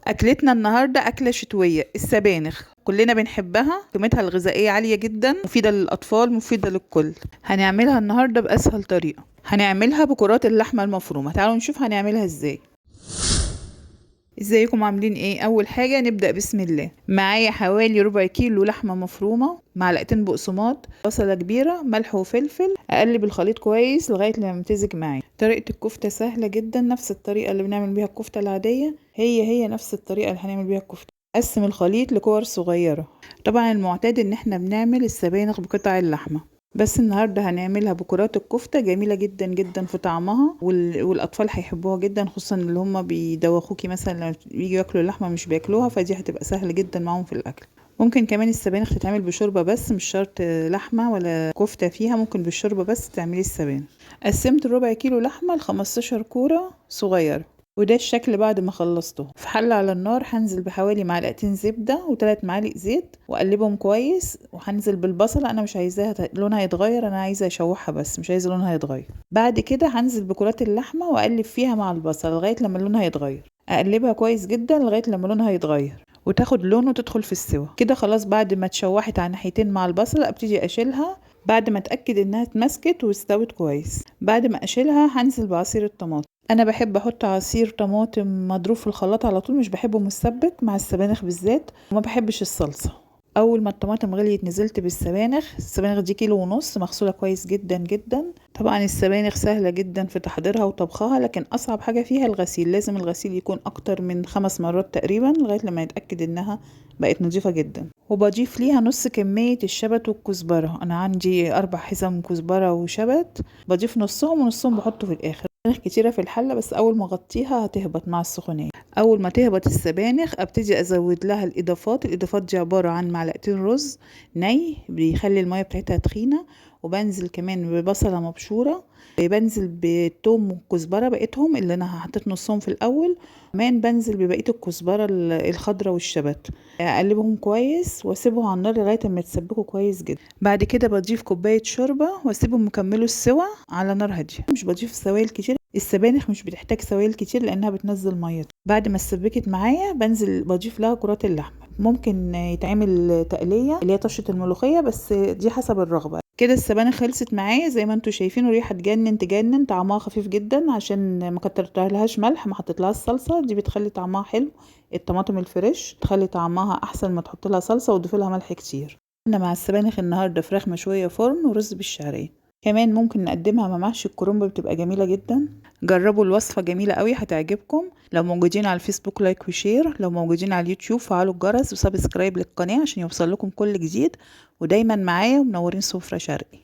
أكلتنا النهاردة أكلة شتوية، السبانخ كلنا بنحبها، قيمتها الغذائية عالية جدا، مفيدة للأطفال مفيدة للكل. هنعملها النهاردة بأسهل طريقة، هنعملها بكرات اللحمة المفرومة. تعالوا نشوف هنعملها ازاي. ازيكم عاملين ايه؟ اول حاجة نبدأ بسم الله. معايا حوالي ربع كيلو لحمة مفرومة، معلقتين بقسماط، بصلة كبيرة، ملح وفلفل. اقلب الخليط كويس لغاية لما يمتزج معايا. طريقة الكفتة سهلة جدا، نفس الطريقة اللي بنعمل بيها الكفتة العادية، هي نفس الطريقة اللي هنعمل بيها الكفتة. قسم الخليط لكور صغيرة. طبعا المعتاد ان احنا بنعمل السبانخ بقطع اللحمة، بس النهاردة هنعملها بكرات الكفتة. جميلة جدا جدا في طعمها، والأطفال هيحبوها جدا، خصوصا اللي هم بيدوخوكي مثلا لما بييجوا ياكلوا اللحمة مش بياكلوها، فدي هتبقى سهلة جدا معاهم في الأكل. ممكن كمان السبانخ تتعمل بشوربة بس، مش شرط لحمة ولا كفتة فيها، ممكن بالشوربة بس تعملي السبانخ. قسمت الربع كيلو لحمة ل15 كورة صغيرة، وده الشكل بعد ما خلصته. في حلة على النار هنزل بحوالي معلقتين زبدة و3 معالق زيت واقلبهم كويس، وهنزل بالبصلة. انا مش عايزاها لونها يتغير، انا عايزة اشوحها بس، مش عايزة لونها يتغير. بعد كده هنزل بكرات اللحمة واقلب فيها مع البصل لغاية لما لونها يتغير. اقلبها كويس جدا لغاية لما لونها يتغير وتاخد لون وتدخل في السوا كده. خلاص بعد ما اتشوحت على ناحيتين مع البصل ابتدي اشيلها بعد ما اتاكد انها اتمسكت واستوت كويس. بعد ما اشيلها هنزل بعصير الطماطم. انا بحب احط عصير طماطم مضروب في الخلاط على طول، مش بحبه مسبك مع السبانخ بالذات، وما بحبش الصلصه. اول ما الطماطم غليت نزلت بالسبانخ. السبانخ دي 1.5 كيلو مغسوله كويس جدا جدا. طبعا السبانخ سهله جدا في تحضيرها وطبخها، لكن اصعب حاجه فيها الغسيل. لازم الغسيل يكون اكتر من 5 مرات تقريبا لغايه لما يتاكد انها بقت نظيفه جدا. وبضيف ليها نص كميه الشبت والكزبره. انا عندي 4 حزم كزبره وشبت، بضيف نصهم ونصهم بحطه في الاخر. سبانخ كتيرة في الحلة، بس أول ما أغطيها هتهبط مع السخونية. أول ما تهبط السبانخ أبتدي أزود لها الإضافات دي عبارة عن معلقتين رز ني بيخلي المية بتاعتها تخينة، وبنزل كمان ببصلة مبشورة، بنزل بالثوم والكزبرة بقيتهم اللي أنا حطيت نصهم في الأول، كمان بنزل ببقية الكزبرة الخضرة والشبت. أقلبهم كويس وأسيبهم على النار لغاية ما يتسبكوا كويس جدا. بعد كده بضيف كوباية شوربة وأسيبهم يكملوا السوا على نار هادية. مش بضيف سوائل كتير، السبانخ مش بتحتاج سوائل كتير لانها بتنزل ميه. بعد ما اتسبكت معايا بنزل بضيف لها كرات اللحمه. ممكن يتعمل تقليه اللي هي طشه الملوخيه، بس دي حسب الرغبه. كده السبانخ خلصت معايا زي ما انتوا شايفين، وريحه تجنن. طعمها خفيف جدا عشان ما كترتلهاش ملح، ما حطيتلهاش صلصه، دي بتخلي طعمها حلو. الطماطم الفريش تخلي طعمها احسن ما تحط لها صلصه وتضيف لها ملح كتير. انا مع السبانخ النهارده فراخ مشويه فرن ورز بالشعريه. كمان ممكن نقدمها مع محشي الكرنب، بتبقى جميلة جدا. جربوا الوصفة، جميلة قوي هتعجبكم. لو موجودين على الفيسبوك لايك وشير، لو موجودين على اليوتيوب فعلوا الجرس وسبسكرايب للقناة عشان يوصل لكم كل جديد. ودايما معايا ومنورين سفرة شرقي.